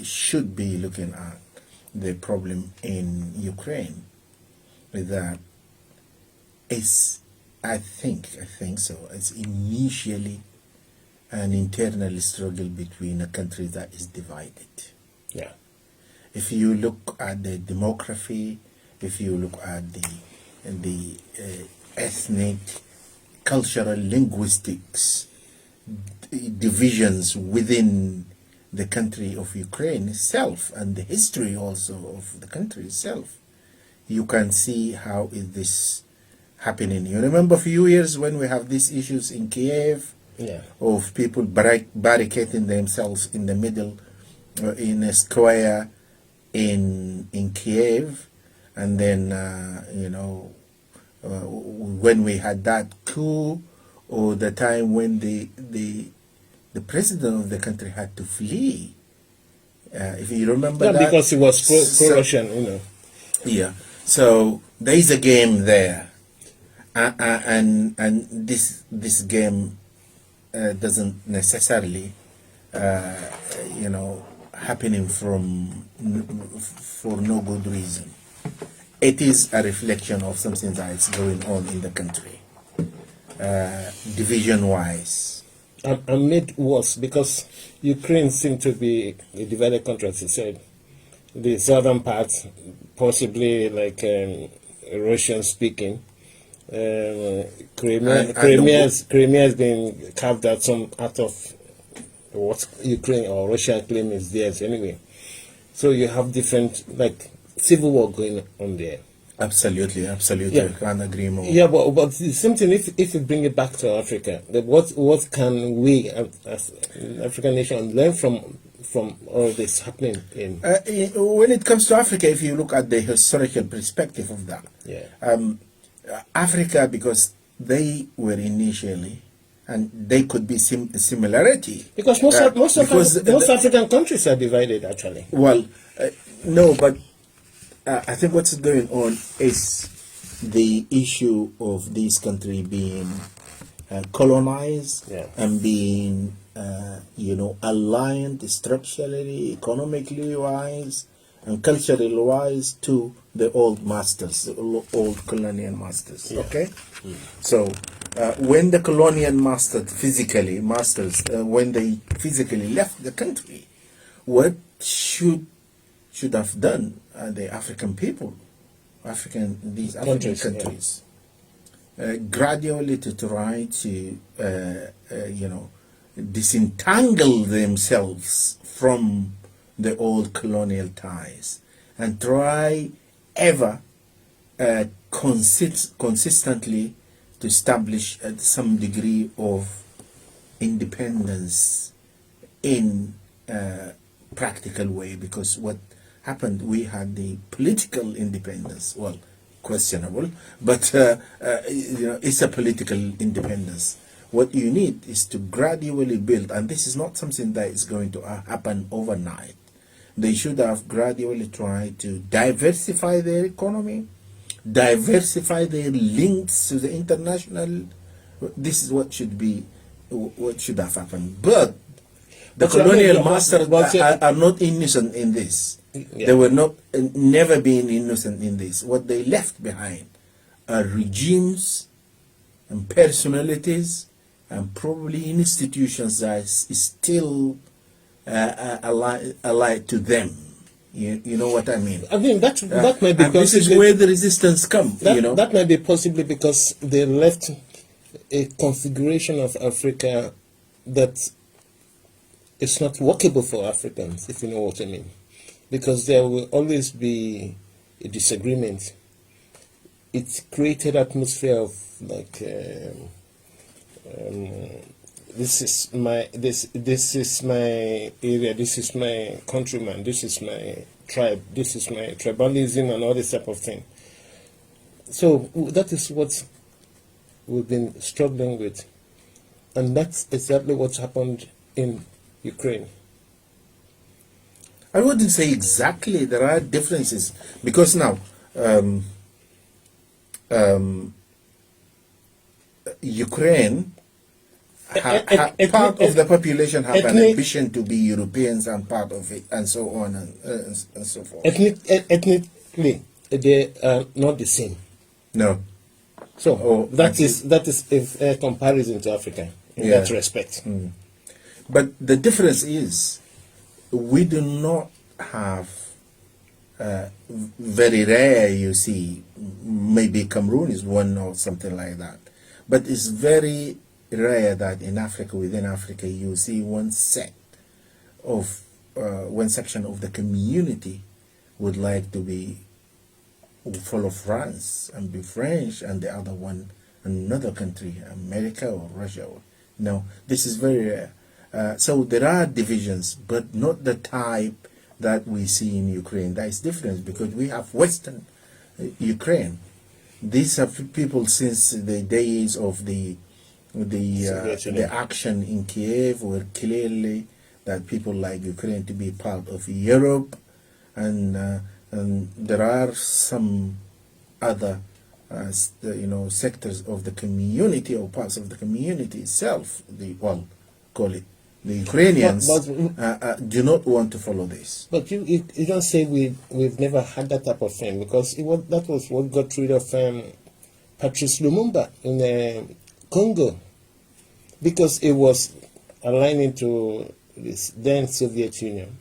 should be looking at the problem in Ukraine. That is, I think so. It's initially an internal struggle between a country that is divided. Yeah. If you look at the demography, if you look at the ethnic, cultural, linguistics divisions within the country of Ukraine itself, and the history also of the country itself, you can see how is this happening. You remember a few years when we have these issues in Kiev, of people barricading themselves in the middle, in a square in Kiev, and then when we had that coup, or the time when the president of the country had to flee. If you remember that, because he was pro-Russian, Yeah. So there is a game there, and this game doesn't necessarily, happening for no good reason. It is a reflection of something that is going on in the country, division-wise. And made worse because Ukraine seemed to be a divided country, as you said. The southern part, possibly like Russian-speaking. Crimea has been carved out of what Ukraine or Russia claim is theirs anyway. So you have different, like, civil war going on there. Absolutely. Yeah. I can't agree more. Yeah, but the same thing, if you bring it back to Africa, what can we as an African nation learn from all this happening in? When it comes to Africa, if you look at the historical perspective of that, Africa, because they were initially, and they could be similarity. Because most African countries are divided, actually. Well, no, but I think what's going on is the issue of this country being colonized and being, aligned structurally, economically wise, and culturally wise to the old masters, the old colonial masters. Yeah. Okay, so when the colonial masters, when they physically left the country, what should have done the African people, these African countries, gradually to try to, disentangle themselves from the old colonial ties and try ever consistently to establish some degree of independence in a practical way, because what happened, we had the political independence, well, questionable, but it's a political independence. What you need is to gradually build, and this is not something that is going to happen overnight. They should have gradually tried to diversify their economy, diversify their links to the international. This is what should have happened. But the colonial masters are not innocent in this. Yeah. They were never been innocent in this. What they left behind are regimes and personalities and probably institutions that is still allied to them. You know what I mean? I mean, that might be and this is where the resistance comes. That might be possibly because they left a configuration of Africa that is not workable for Africans, if you know what I mean. Because there will always be a disagreement. It created atmosphere of like this is my area, this is my countryman, this is my tribe, this is my tribalism, and all this type of thing. So that is what we've been struggling with, and that's exactly what's happened in Ukraine. I wouldn't say exactly. There are differences, because now Ukraine part of the population have an ambition to be Europeans and part of it, and so on and so forth. Ethnically, they are not the same. No. So that is a comparison to Africa in that respect. But the difference is we do not have very rare, you see, maybe Cameroon is one or something like that. But it's very rare that in Africa, within Africa, you see one section of the community would like to be follow France and be French, and the other one another country, America or Russia. No, this is very rare. So there are divisions, but not the type that we see in Ukraine. That is different because we have Western Ukraine. These are people since the days of the action in Kiev were clearly that people like Ukraine to be part of Europe, and there are some other sectors of the community or parts of the community itself, call it the Ukrainians, do not want to follow this. But you don't say we've never had that type of thing, because that was what got rid of Patrice Lumumba in Congo, because it was aligning to this then Soviet Union,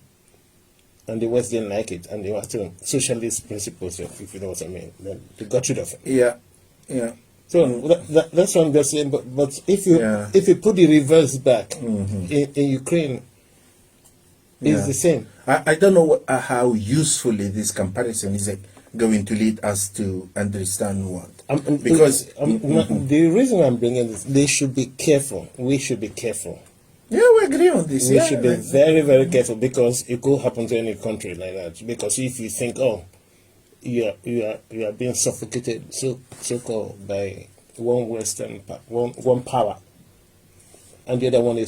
and the West didn't like it, and they were still socialist principles, if you know what I mean. Then they got rid of it. Yeah. So that's what I'm just saying. But if you put the reverse back in Ukraine, it's the same. I don't know how usefully this comparison is going to lead us to understand what. Because the reason I'm bringing this, they should be careful. We should be careful. Yeah, we agree on this. We should be very, very careful, because it could happen to any country like that. Because if you think, you are being suffocated, so-called, by one Western one power, and the other one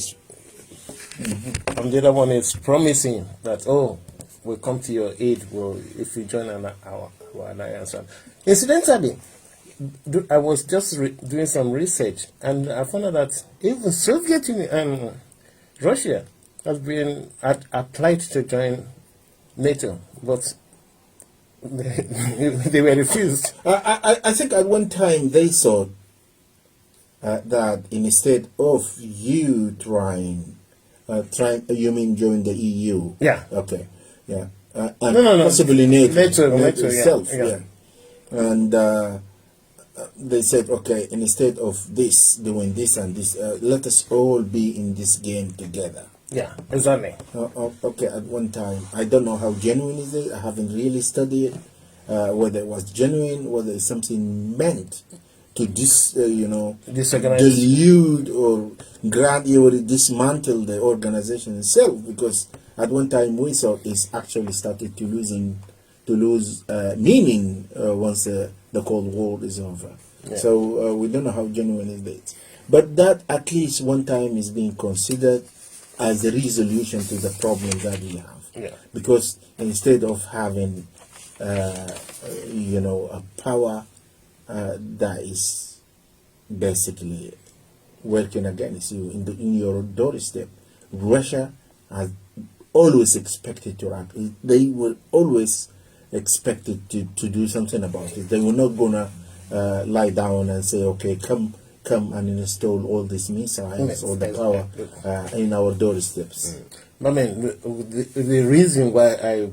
is promising that we'll come to your aid, if you join our alliance. Incidentally, I was just doing some research, and I found out that even Soviet Union and Russia has been applied to join NATO, but they were refused. I think at one time they thought that instead of you trying, you mean join the EU? Yeah. Okay. Yeah. No. Possibly NATO itself. Yeah. And they said, okay, instead of this, doing this and this, let us all be in this game together. Yeah, exactly. Okay, at one time. I don't know how genuine is it. I haven't really studied whether it was genuine, whether it's something meant to delude or gradually dismantle the organization itself, because at one time we thought it's actually started to lose meaning once the Cold War is over. Yeah. So we don't know how genuine it is. But that at least one time is being considered as a resolution to the problem that we have. Yeah. Because instead of having, a power that is basically working against you in your doorstep, Russia has always expected to act. They were always expected to do something about it. They were not gonna lie down and say, okay, come and install all these missiles or the power in our doorsteps. I mean, the reason why I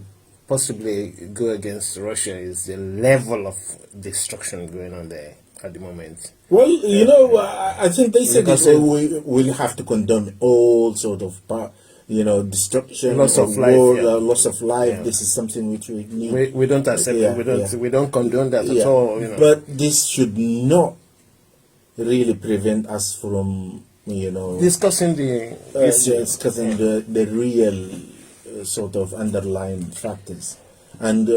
possibly go against Russia is the level of destruction going on there at the moment. Well, I think they said we will have to condemn all sort of destruction, loss of life, loss of life. Yeah. This is something which we need. We don't accept it. We don't condone that at all. But this should not really prevent us from discussing the real sort of underlying factors, and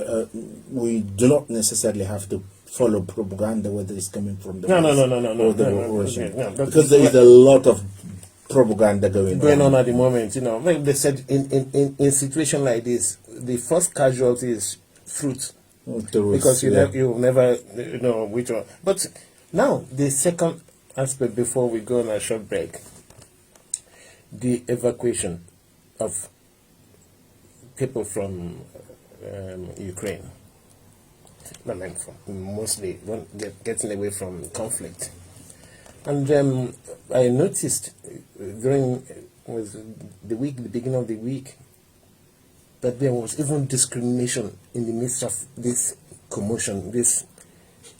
we do not necessarily have to follow propaganda, whether it's coming from the Russian, because there is a lot of propaganda going on at the moment. Like they said, in situation like this, the first casualty is fruit, because you never know which one. But now the second aspect, before we go on a short break, the evacuation of people from Ukraine. I mean, mostly getting away from conflict. And I noticed during the beginning of the week, that there was even discrimination in the midst of this commotion, this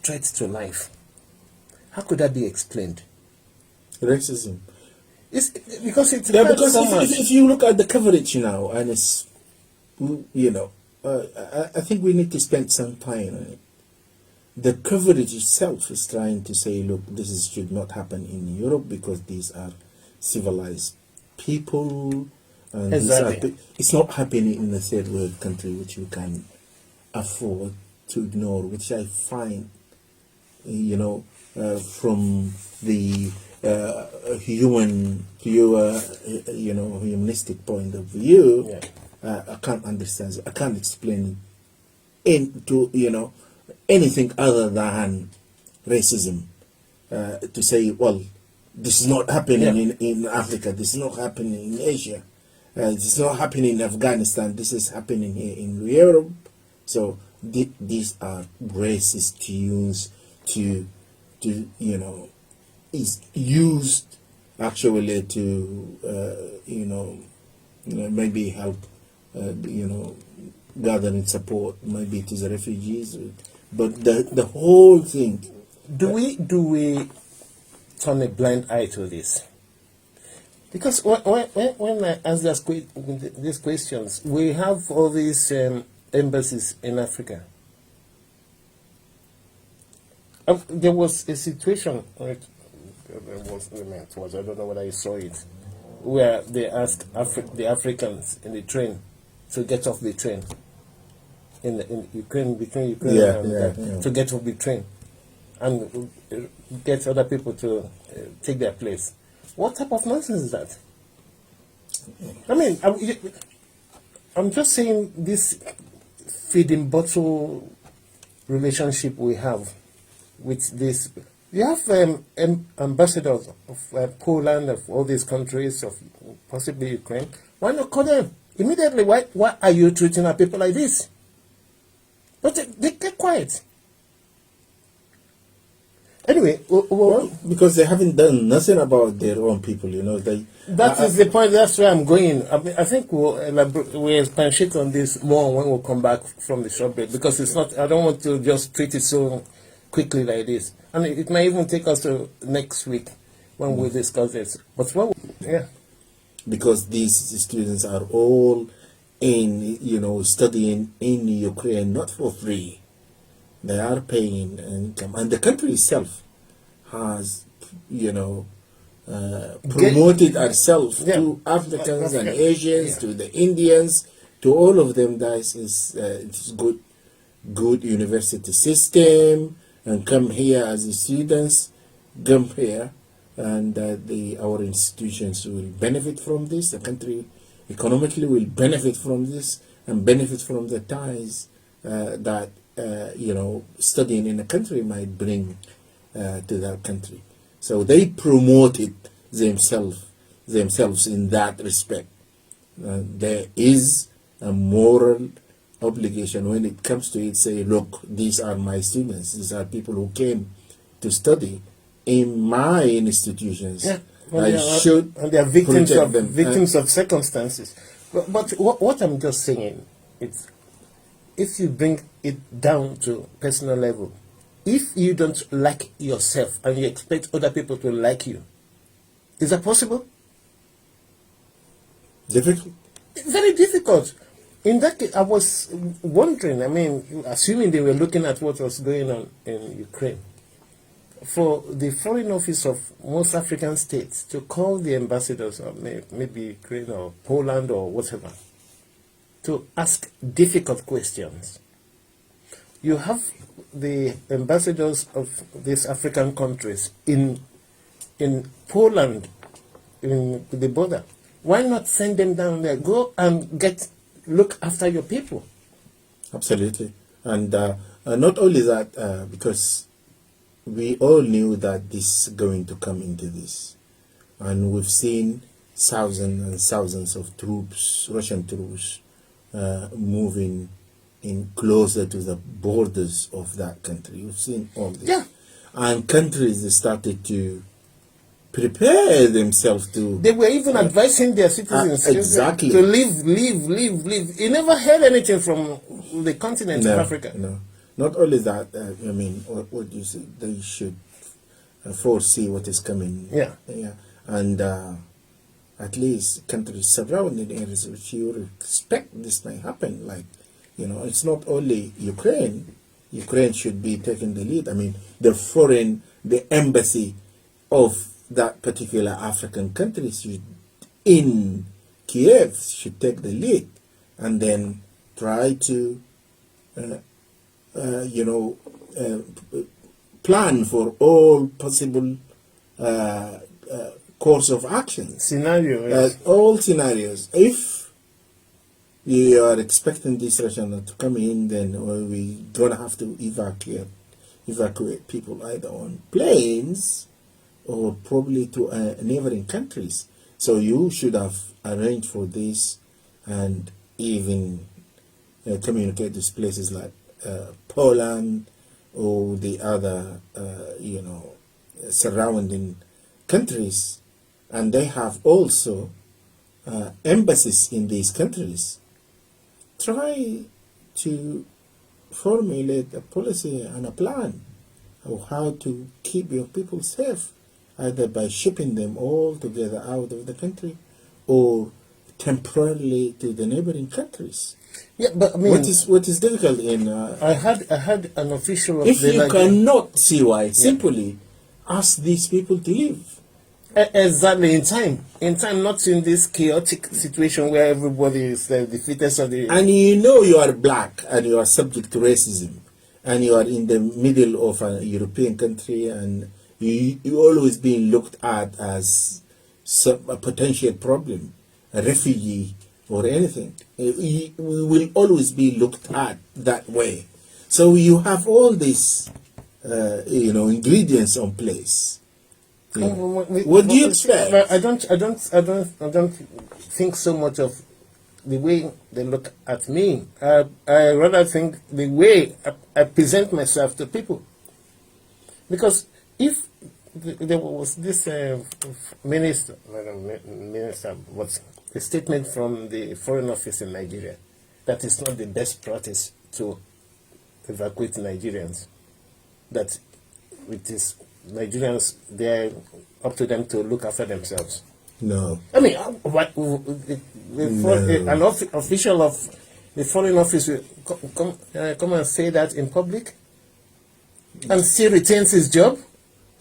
threat to life. How could that be explained? Racism. It's because it's Because so much. if you look at the coverage now, and it's, you know, I think we need to spend some time on it. The coverage itself is trying to say, look, this should not happen in Europe because these are civilized people. And Exactly. it's not happening in a third world country which you can afford to ignore, which I find, you know, from the humanistic point of view, I can't understand. I can't explain it into, you know, anything other than racism. To say, well, this is not happening in Africa. This is not happening in Asia. This is not happening in Afghanistan. This is happening here in Europe. So these are racist tunes to you know, is used actually to maybe help gathering support. Maybe it is refugees, but the whole thing. Do we turn a blind eye to this? Because when I ask these questions, we have all these embassies in Africa. There was a situation, I don't know whether you saw it, where they asked the Africans in the train to get off the train in Ukraine, between Ukraine and to get off the train and get other people to take their place. What type of nonsense is that? I mean, I'm just saying this feeding bottle relationship we have with this. You have ambassadors of Poland, of all these countries, of possibly Ukraine. Why not call them immediately? Why are you treating our people like this? But they get quiet. Anyway, well, because they haven't done nothing about their own people, you know. That is the point. That's where I'm going. I think we'll expatiate on this more when we come back from the short break, because it's not. I don't want to just treat it so quickly like this, and it may even take us to next week when we discuss this. But because these students are all studying in Ukraine not for free. They are paying income, and the country itself has, promoted ourselves to Africans and Asians, to the Indians, to all of them. That it's good university system, and come here as students, come here, and our institutions will benefit from this. The country economically will benefit from this, and benefit from the ties that studying in a country might bring to that country. So they promoted themselves in that respect. There is a moral obligation when it comes to it. Say, look, these are my students. These are people who came to study in my institutions. Yeah. Should and they are victims protect of them. victims of circumstances. But what I'm just saying, it's if you bring it down to personal level, if you don't like yourself and you expect other people to like you, is that possible? Difficult. Very difficult. In that case, I was wondering, I mean, assuming they were looking at what was going on in Ukraine, for the foreign office of most African states to call the ambassadors of maybe Ukraine or Poland or whatever, to ask difficult questions. You have the ambassadors of these African countries in Poland, in the border. Why not send them down there? Go and look after your people. Absolutely. And not only that, because we all knew that this is going to come into this. And we've seen thousands and thousands of troops, Russian troops, moving in closer to the borders of that country. You've seen all this. Yeah. And countries started to prepare themselves to... They were even advising their citizens exactly. to leave. You never heard anything from the continent of Africa. No. Not only that, I mean, what you say, they should foresee what is coming. Yeah. And at least countries surrounding areas which you expect this may happen. Like, it's not only Ukraine. Ukraine should be taking the lead. I mean, the embassy of that particular African country in Kiev should take the lead and then try to, plan for all possible course of action. Scenarios. All scenarios. If you are expecting this Russian to come in, then we're going to have to evacuate people either on planes or probably to neighboring countries. So you should have arranged for this and even communicate with places like Poland or the other, surrounding countries. And they have also embassies in these countries. Try to formulate a policy and a plan of how to keep your people safe, either by shipping them all together out of the country or temporarily to the neighboring countries. Yeah, but I mean, what is difficult in I had an official of if the you cannot see why, simply ask these people to leave. Exactly, in time, not in this chaotic situation where everybody is the fittest of the... And you are black and you are subject to racism and you are in the middle of a European country and you always being looked at as a potential problem, a refugee or anything. We will always be looked at that way. So you have all these, ingredients on place. Yeah. What do you expect? I don't think so much of the way they look at me. I rather think the way I present myself to people. Because if there was this minister, what's a statement from the Foreign Office in Nigeria that is not the best practice to evacuate Nigerians, that it is Nigerians, they're up to them to look after themselves. No. I mean, an official of the Foreign Office will come and say that in public and still retains his job?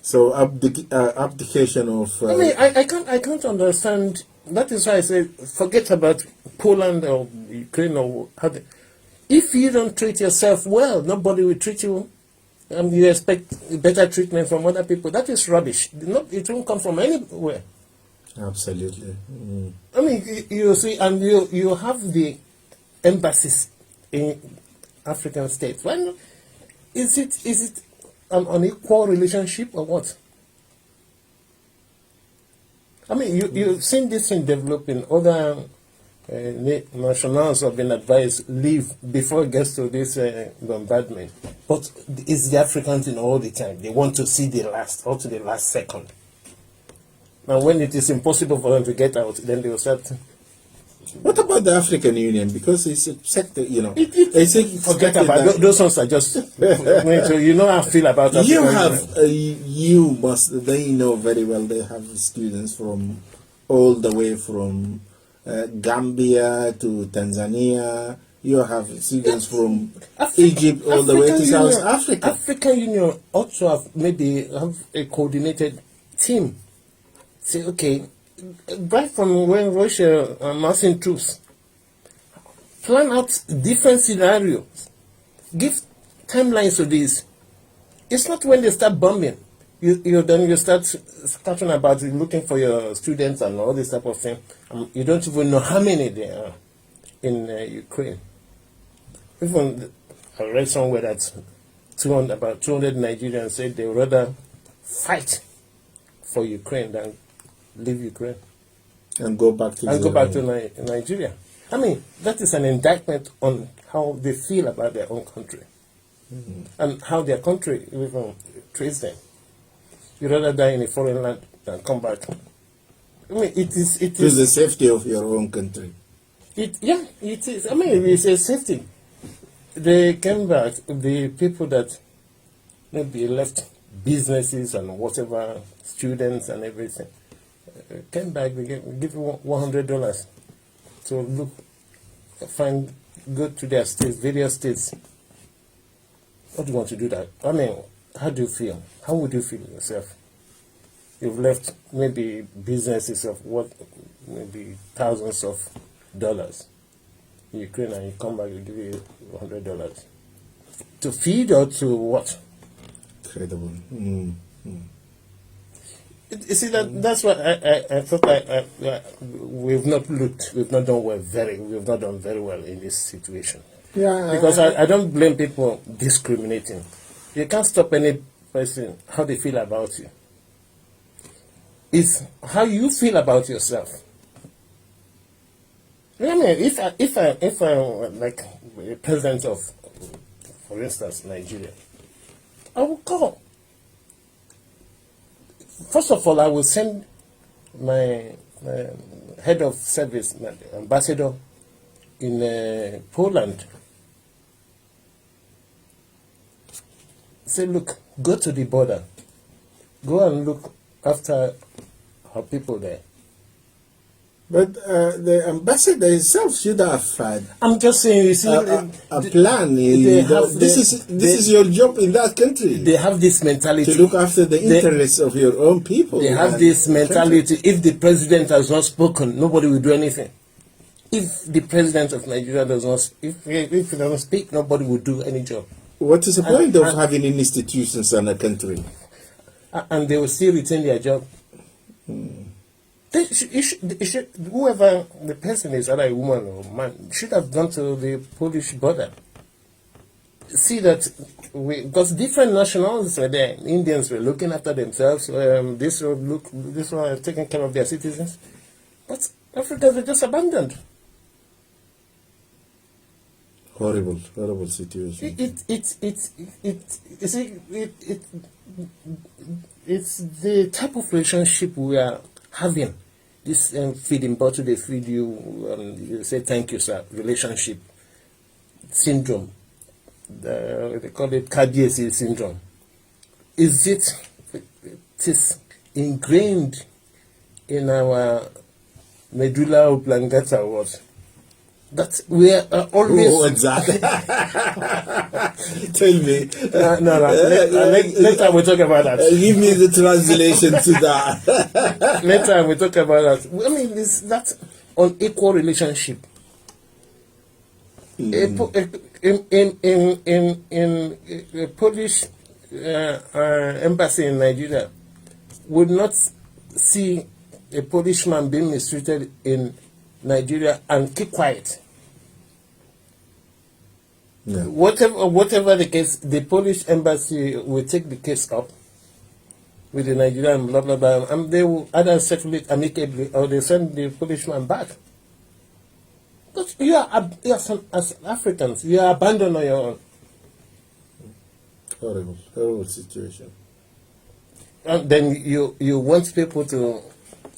So abdication of... I mean, I can't understand. That is why I say forget about Poland or Ukraine or if you don't treat yourself well, nobody will treat you. You expect better treatment from other people. That is rubbish. It won't come from anywhere. Absolutely. I mean, you see, and you have the embassies in African states. Why not? Is it an unequal relationship or what? I mean, you've seen this thing develop in other nationals have been advised leave before it gets to this bombardment. But it's the Africans in all the time. They want to see the last, up to the last second. Now, when it is impossible for them to get out, then they will start. What about the African Union? Because it's a sector, forget about those ones are just. So you know how I feel about African Union. They know very well. They have students from all the way from Gambia to Tanzania. You have students from Egypt all the way to South Africa. African Union ought to have maybe have a coordinated team. Say, okay, right from when Russia are massing troops, plan out different scenarios. Give timelines to this. It's not when they start bombing. You start starting about looking for your students and all this type of thing. You don't even know how many there are in Ukraine. Even I read somewhere that about 200 Nigerians said they would rather fight for Ukraine than leave Ukraine. And go back to Nigeria. I mean, that is an indictment on how they feel about their own country and how their country even treats them. You rather die in a foreign land than come back. I mean, it is the safety of your own country. It is. I mean, it's a safety. They came back, the people that maybe left businesses and whatever, students and everything, came back, they give you $100 to look, go to their states, various states. What do you want to do that? I mean, how do you feel? How would you feel yourself? You've left maybe businesses of maybe thousands of dollars in Ukraine, and you come back, they give you $100 to feed or to what? Incredible. You see, that's what I thought. We've not done very well in this situation. Yeah, because I don't blame people discriminating. You can't stop any person how they feel about you. It's how you feel about yourself. I mean, if I like a president of, for instance, Nigeria, I will call. First of all, I will send my head of service, my ambassador in Poland. Say, look, go to the border. Go and look after our people there. But the ambassador himself should have had. I'm just saying, you see, a plan. This is your job in that country. They have this mentality to look after the interests of your own people. They have this mentality. If the president has not spoken, nobody will do anything. If the president of Nigeria does not, if he doesn't speak, nobody will do any job. What is the point of having institutions in a country? And they will still retain their job. Whoever the person is, either a woman or a man, should have gone to the Polish border. See that, because different nationalities were there. Indians were looking after themselves. This were taking care of their citizens. But Africans were just abandoned. Horrible situation. It's the type of relationship we are having. This feeding bottle, they feed you, you say thank you, sir. Relationship syndrome. They call it KDSE syndrome. It is ingrained in our medulla oblongata, or what? That we are always. Oh, exactly. Tell me. No. Later we'll talk about that. Give me the translation to that. Later we'll talk about that. I mean, that's unequal relationship. In a Polish embassy in Nigeria would not see a Polishman being mistreated in Nigeria and keep quiet. Yeah. Whatever the case, the Polish embassy will take the case up with the Nigerian, blah blah blah, and they will either settle it amicably or they send the Polishman back. But as Africans, you are abandoned on your own. Horrible situation. And then you want people to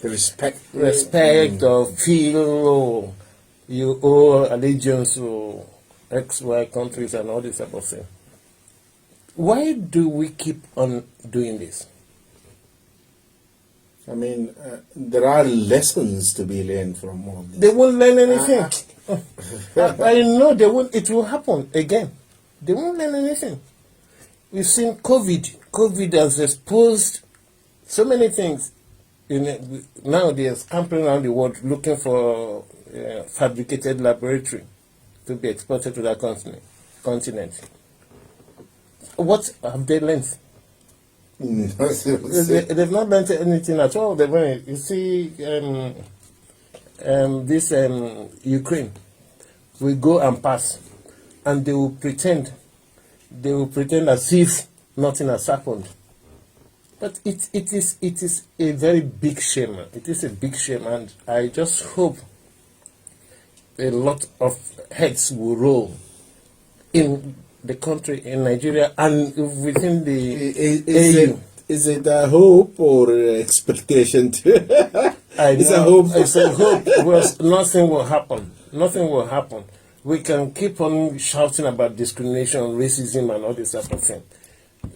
respect or feel, or you owe allegiance to XY countries and all this type of thing. Why do we keep on doing this? I mean, there are lessons to be learned from all this. They won't learn anything. I know they won't. It will happen again. They won't learn anything. We've seen COVID. COVID has exposed so many things. Now they are scampering around the world looking for fabricated laboratory to be exported to that continent. What have they learned? They've not learned anything at all. You see, this Ukraine will go and pass, and they will pretend as if nothing has happened. But it is a very big shame. It is a big shame, and I just hope a lot of heads will roll in the country, in Nigeria, and within the AU. Is it a hope or expectation? It's a hope. It's a hope because nothing will happen. Nothing will happen. We can keep on shouting about discrimination, racism, and all this type of thing.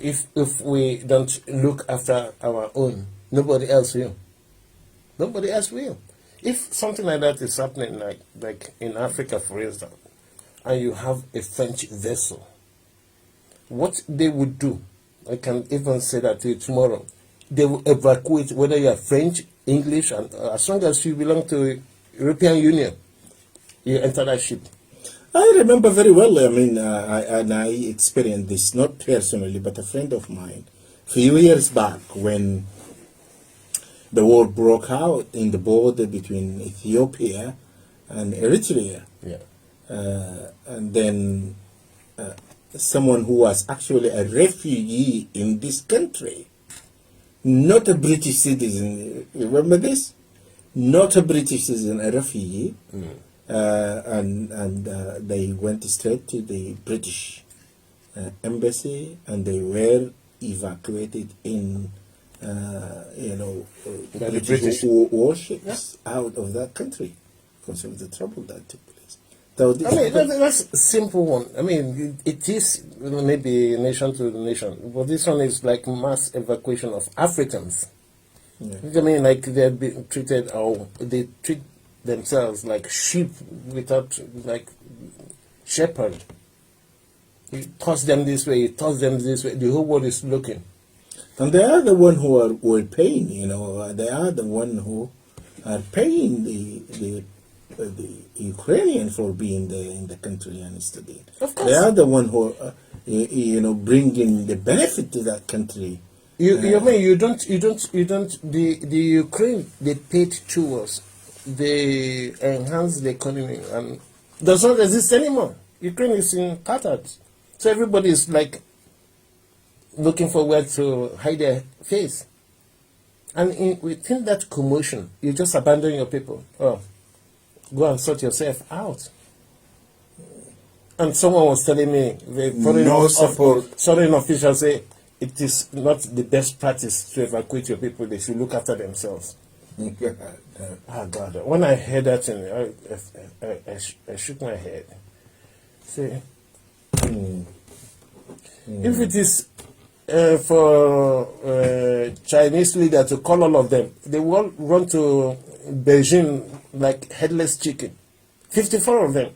If we don't look after our own, nobody else will. Nobody else will. If something like that is happening, like in Africa, for instance, and you have a French vessel, what they would do, I can even say that to you tomorrow, they will evacuate whether you are French, English, and as long as you belong to European Union, you enter that ship. I remember very well. I mean, I experienced this, not personally, but a friend of mine, a few years back when the war broke out in the border between Ethiopia and Eritrea. Yeah. And then someone who was actually a refugee in this country, not a British citizen. Remember this? Not a British citizen, a refugee. And they went straight to the British embassy, and they were evacuated in, British warships out of that country because of the trouble that took place. So I mean, that's a simple one. I mean, it is maybe nation to nation, but this one is like mass evacuation of Africans. Yeah. I mean, like they're being treated, or they treat themselves like sheep without, like, shepherd. You toss them this way, you toss them this way, the whole world is looking. And they are the one who are paying, they are the one who are paying the Ukrainian for being there in the country and studying. Of course. They are the one who, bringing the benefit to that country. You don't, the Ukraine, they paid towards, they enhanced the economy and does not exist anymore. Ukraine is in tattered. So everybody is like looking for where to hide their face. And within that commotion, you just abandon your people. Oh, go and sort yourself out. And someone was telling me, the foreign officials say, it is not the best practice to evacuate your people. They should look after themselves. Oh God! When I heard that thing, I shook my head. See, if it is for Chinese leader to call all of them, they will run to Beijing like headless chicken. 54 of them.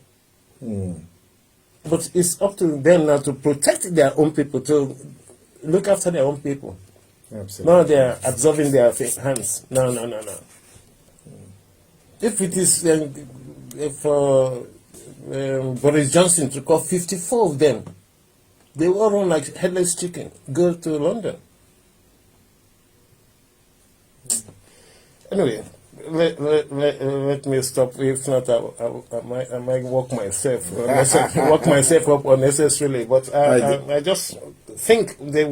But it's up to them now to protect their own people, to look after their own people. Absolutely. Now they are absorbing their hands. No. If it is for Boris Johnson to call 54 of them, they will run like headless chicken, go to London. Anyway, let me stop. If not, I might walk myself up unnecessarily. But I just think they